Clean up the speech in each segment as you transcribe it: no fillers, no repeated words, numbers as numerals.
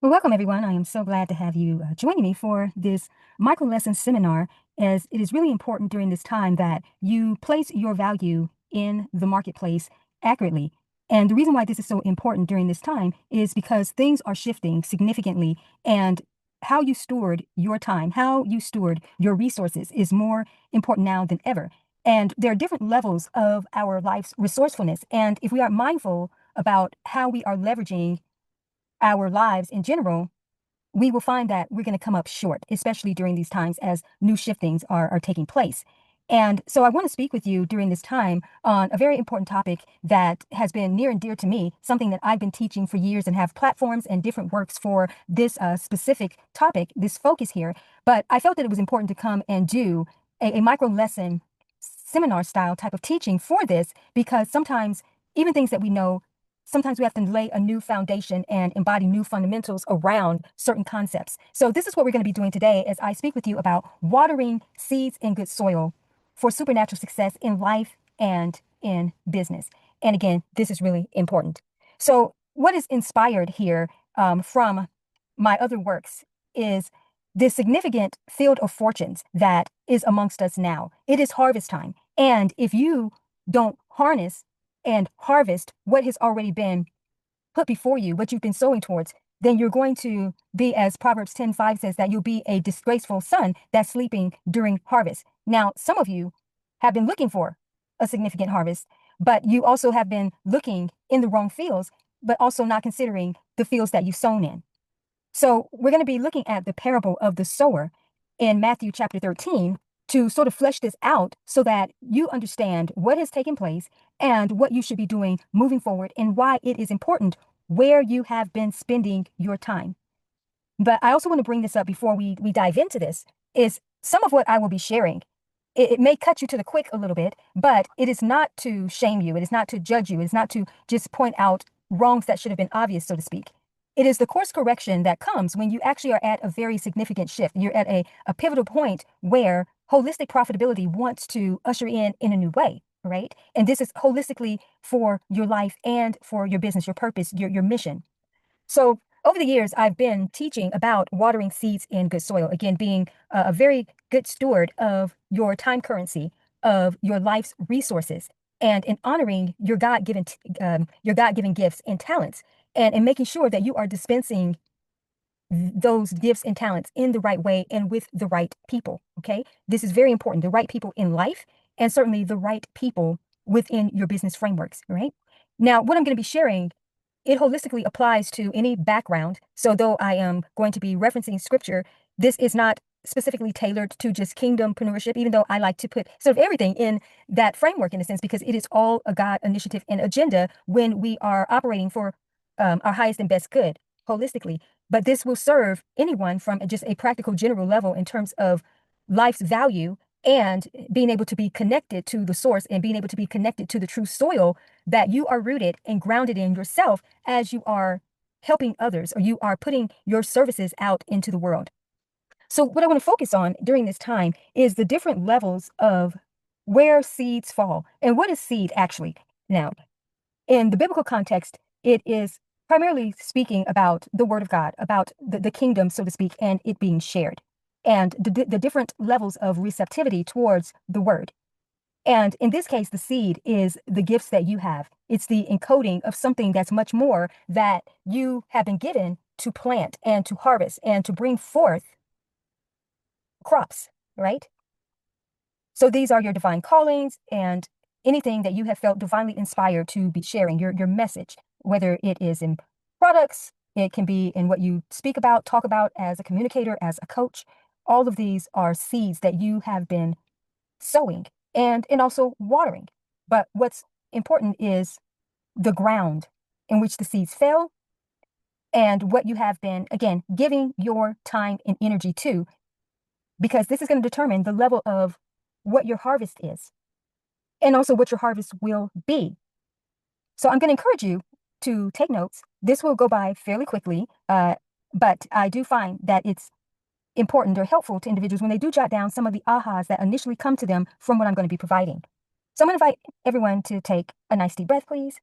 Well, welcome everyone. I am so glad to have you joining me for this micro lesson seminar, as it is really important during this time that you place your value in the marketplace accurately. And the reason why this is so important during this time is because things are shifting significantly, and how you steward your time, how you steward your resources is more important now than ever. And there are different levels of our life's resourcefulness. And if we are mindful about how we are leveraging our lives in general, we will find that we're going to come up short, especially during these times as new shiftings are taking place. And so I want to speak with you during this time on a very important topic that has been near and dear to me, something that I've been teaching for years and have platforms and different works for this specific topic, this focus here. But I felt that it was important to come and do a micro lesson seminar style type of teaching for this, because sometimes even things that we know, sometimes we have to lay a new foundation and embody new fundamentals around certain concepts. So this is what we're going to be doing today as I speak with you about watering seeds in good soil for supernatural success in life and in business. And again, this is really important. So what is inspired here from my other works is this significant field of fortunes that is amongst us now. It is harvest time. And if you don't harness and harvest what has already been put before you, what you've been sowing towards, then you're going to be, as Proverbs 10:5 says, that you'll be a disgraceful son that's sleeping during harvest. Now, some of you have been looking for a significant harvest, but you also have been looking in the wrong fields, but also not considering the fields that you've sown in. So we're going to be looking at the parable of the sower in Matthew chapter 13 to sort of flesh this out so that you understand what has taken place and what you should be doing moving forward, and why it is important where you have been spending your time. But I also want to bring this up before we dive into this, is some of what I will be sharing. It may cut you to the quick a little bit, but it is not to shame you. It is not to judge you. It is not to just point out wrongs that should have been obvious, so to speak. It is the course correction that comes when you actually are at a very significant shift. You're at a pivotal point where holistic profitability wants to usher in a new way, right? And this is holistically for your life and for your business, your purpose, your mission. So over the years, I've been teaching about watering seeds in good soil, again, being a very good steward of your time currency, of your life's resources, and in honoring your God-given gifts and talents, and in making sure that you are dispensing those gifts and talents in the right way and with the right people. Okay, this is very important. The right people in life, and certainly the right people within your business frameworks. Right now, what I'm going to be sharing, it holistically applies to any background. So though I am going to be referencing scripture, this is not specifically tailored to just kingdompreneurship, even though I like to put sort of everything in that framework in a sense, because it is all a God initiative and agenda when we are operating for our highest and best good holistically. But this will serve anyone from just a practical general level in terms of life's value and being able to be connected to the source and being able to be connected to the true soil that you are rooted and grounded in yourself as you are helping others, or you are putting your services out into the world. So what I want to focus on during this time is the different levels of where seeds fall. And what is seed actually? Now, in the biblical context, it is primarily speaking about the word of God, about the kingdom, so to speak, and it being shared, and the different levels of receptivity towards the word. And in this case, the seed is the gifts that you have. It's the encoding of something that's much more that you have been given to plant and to harvest and to bring forth crops, right? So these are your divine callings and anything that you have felt divinely inspired to be sharing, your message, whether it is in products, it can be in what you speak about, talk about as a communicator, as a coach. All of these are seeds that you have been sowing and also watering. But what's important is the ground in which the seeds fell and what you have been, again, giving your time and energy to, because this is going to determine the level of what your harvest is and also what your harvest will be. So I'm going to encourage you to take notes. This will go by fairly quickly, but I do find that it's important or helpful to individuals when they do jot down some of the ahas that initially come to them from what I'm going to be providing. So I'm going to invite everyone to take a nice deep breath, please.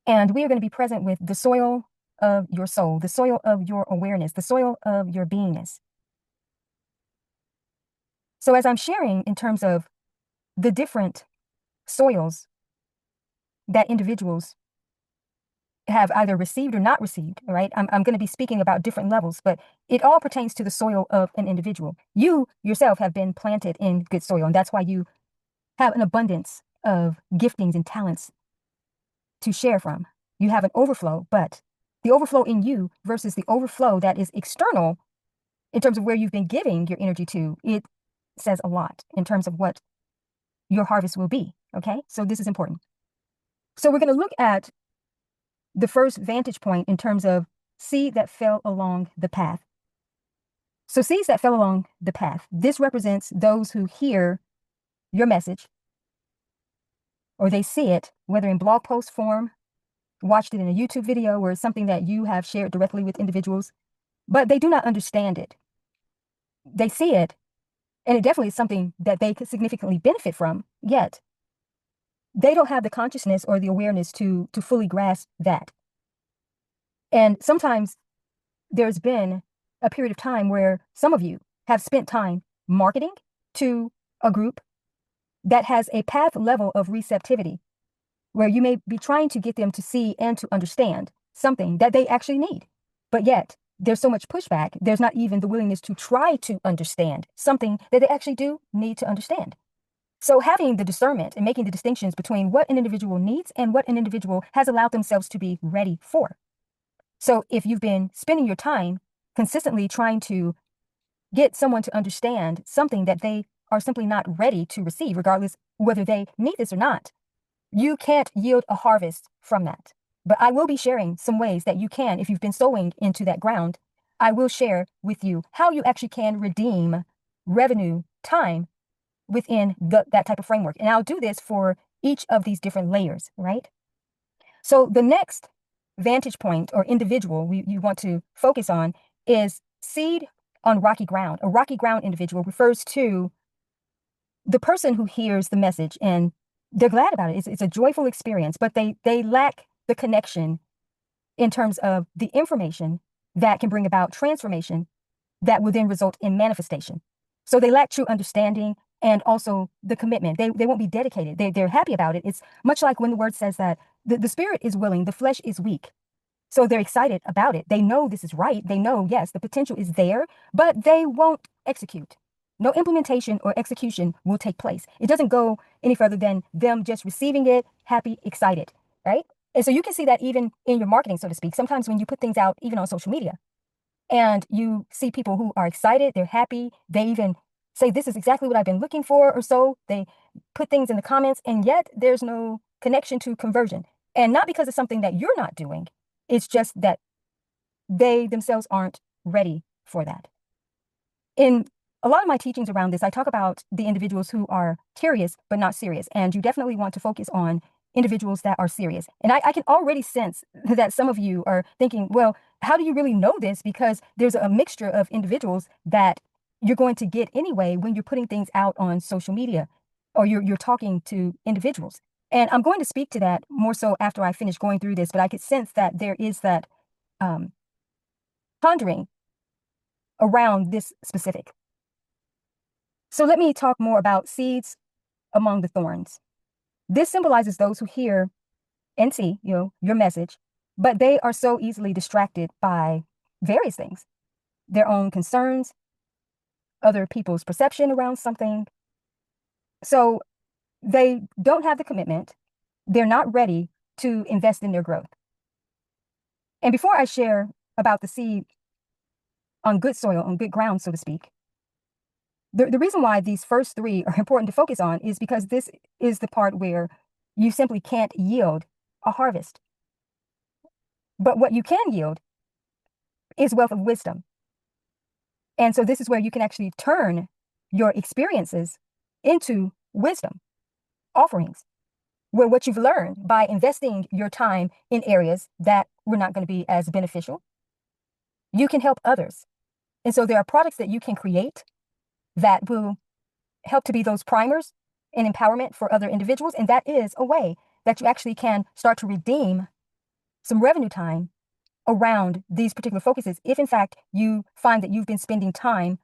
And we are going to be present with the soil of your soul, the soil of your awareness, the soil of your beingness. So as I'm sharing in terms of the different soils that individuals have either received or not received, right? I'm going to be speaking about different levels, but it all pertains to the soil of an individual. You yourself have been planted in good soil, and that's why you have an abundance of giftings and talents to share from. You have an overflow, but the overflow in you versus the overflow that is external in terms of where you've been giving your energy to, it says a lot in terms of what your harvest will be. Okay, so this is important. So we're going to look at the first vantage point in terms of seed that fell along the path. So seeds that fell along the path, this represents those who hear your message or they see it, whether in blog post form, watched it in a YouTube video, or something that you have shared directly with individuals, but they do not understand it. They see it, and it definitely is something that they could significantly benefit from, yet they don't have the consciousness or the awareness to fully grasp that. And sometimes there's been a period of time where some of you have spent time marketing to a group that has a path level of receptivity, where you may be trying to get them to see and to understand something that they actually need. But yet there's so much pushback. There's not even the willingness to try to understand something that they actually do need to understand. So having the discernment and making the distinctions between what an individual needs and what an individual has allowed themselves to be ready for. So if you've been spending your time consistently trying to get someone to understand something that they are simply not ready to receive, regardless whether they need this or not, you can't yield a harvest from that. But I will be sharing some ways that you can, if you've been sowing into that ground, I will share with you how you actually can redeem revenue time within that type of framework. And I'll do this for each of these different layers, right? So the next vantage point or individual you want to focus on is seed on rocky ground. A rocky ground individual refers to the person who hears the message and they're glad about it. It's a joyful experience, but they lack the connection in terms of the information that can bring about transformation that will then result in manifestation. So they lack true understanding and also the commitment. They won't be dedicated. They're happy about it. It's much like when the word says that the spirit is willing, the flesh is weak. So they're excited about it. They know this is right. They know, yes, the potential is there, but they won't execute. No implementation or execution will take place. It doesn't go any further than them just receiving it, happy, excited, right? And so you can see that even in your marketing, so to speak. Sometimes when you put things out, even on social media, and you see people who are excited, they're happy, they even say, this is exactly what I've been looking for, or so. They put things in the comments, and yet there's no connection to conversion. And not because it's something that you're not doing. It's just that they themselves aren't ready for that. In a lot of my teachings around this, I talk about the individuals who are curious but not serious. And you definitely want to focus on individuals that are serious. And I can already sense that some of you are thinking, well, how do you really know this? Because there's a mixture of individuals that you're going to get anyway when you're putting things out on social media or you're talking to individuals. And I'm going to speak to that more so after I finish going through this, but I could sense that there is that pondering around this specific. So let me talk more about seeds among the thorns. This symbolizes those who hear and see, your message, but they are so easily distracted by various things, their own concerns, other people's perception around something. So they don't have the commitment. They're not ready to invest in their growth. And before I share about the seed on good soil, on good ground, so to speak, the reason why these first three are important to focus on is because this is the part where you simply can't yield a harvest. But what you can yield is wealth of wisdom. And so this is where you can actually turn your experiences into wisdom offerings, where what you've learned by investing your time in areas that were not going to be as beneficial, you can help others. And so there are products that you can create that will help to be those primers and empowerment for other individuals. And that is a way that you actually can start to redeem some revenue time around these particular focuses if in fact you find that you've been spending time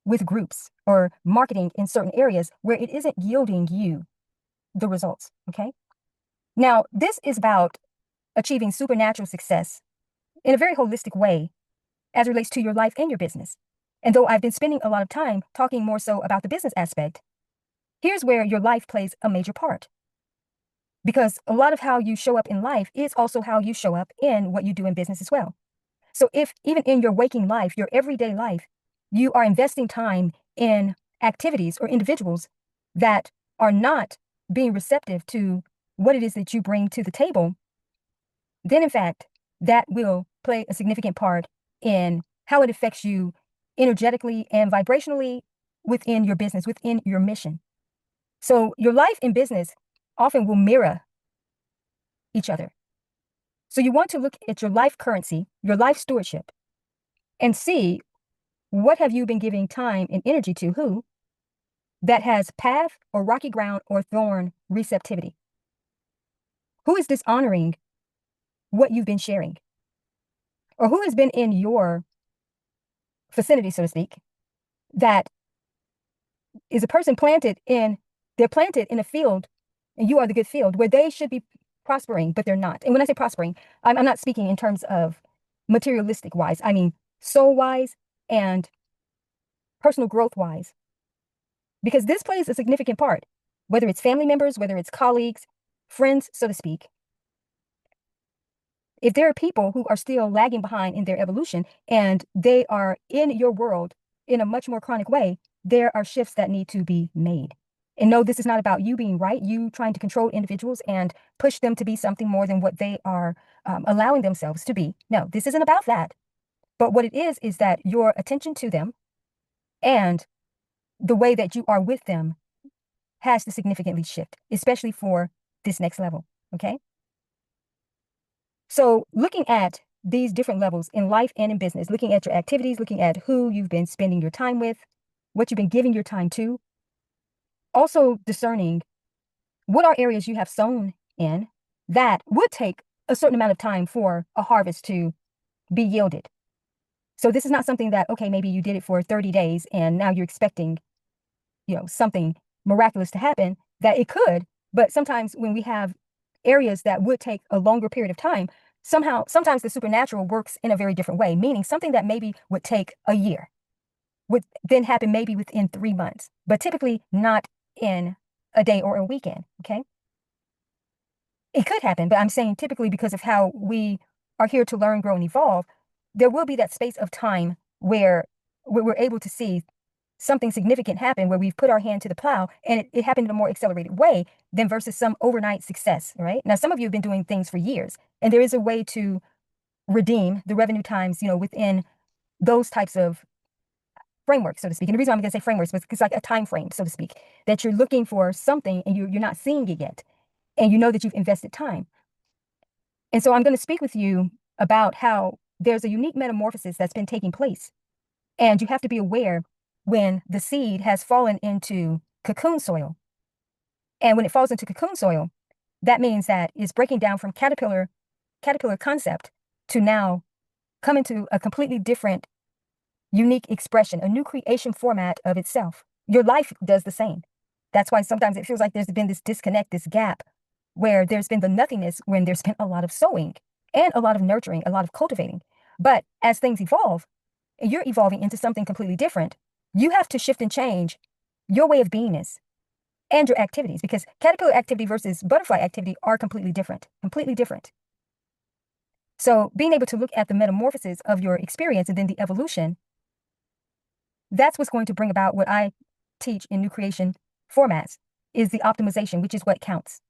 with groups or marketing in certain areas where it isn't yielding you the results, okay? Now, this is about achieving supernatural success in a very holistic way as it relates to your life and your business. And though I've been spending a lot of time talking more so about the business aspect, here's where your life plays a major part. Because a lot of how you show up in life is also how you show up in what you do in business as well. So if even in your waking life, your everyday life, you are investing time in activities or individuals that are not being receptive to what it is that you bring to the table, then in fact, that will play a significant part in how it affects you energetically and vibrationally within your business, within your mission. So your life and business often will mirror each other. So you want to look at your life currency, your life stewardship, and see what have you been giving time and energy to who that has path or rocky ground or thorn receptivity. Who is dishonoring what you've been sharing? Or who has been in your vicinity, so to speak, that is a person they're planted in a field, and you are the good field where they should be prospering, but they're not. And when I say prospering, I'm not speaking in terms of materialistic wise. I mean soul wise and personal growth wise. Because this plays a significant part, whether it's family members, whether it's colleagues, friends, so to speak. If there are people who are still lagging behind in their evolution and they are in your world in a much more chronic way, there are shifts that need to be made. And no, this is not about you being right, you trying to control individuals and push them to be something more than what they are allowing themselves to be. No, this isn't about that. But what it is that your attention to them and the way that you are with them has to significantly shift, especially for this next level, okay? So looking at these different levels in life and in business, looking at your activities, looking at who you've been spending your time with, what you've been giving your time to, also discerning what are areas you have sown in that would take a certain amount of time for a harvest to be yielded. So this is not something that, okay, maybe you did it for 30 days and now you're expecting, something miraculous to happen, that it could. But sometimes when we have areas that would take a longer period of time, sometimes the supernatural works in a very different way, meaning something that maybe would take a year would then happen maybe within 3 months, but typically not in a day or a weekend, okay? It could happen, but I'm saying typically because of how we are here to learn, grow, and evolve, there will be that space of time where we're able to see something significant happen, where we've put our hand to the plow and it happened in a more accelerated way than versus some overnight success, right? Now, some of you have been doing things for years, and there is a way to redeem the revenue times, within those types of frameworks, so to speak. And the reason I'm going to say frameworks is because like a time frame, so to speak, that you're looking for something and you're not seeing it yet, and you know that you've invested time. And so I'm going to speak with you about how there's a unique metamorphosis that's been taking place. And you have to be aware when the seed has fallen into cocoon soil. And when it falls into cocoon soil, that means that it's breaking down from caterpillar concept to now come into a completely different, unique expression, a new creation format of itself. Your life does the same. That's why sometimes it feels like there's been this disconnect, this gap, where there's been the nothingness when there's been a lot of sowing and a lot of nurturing, a lot of cultivating. But as things evolve, and you're evolving into something completely different, you have to shift and change your way of beingness and your activities, because caterpillar activity versus butterfly activity are completely different, completely different. So being able to look at the metamorphosis of your experience and then the evolution, that's what's going to bring about what I teach in new creation formats, is the optimization, which is what counts.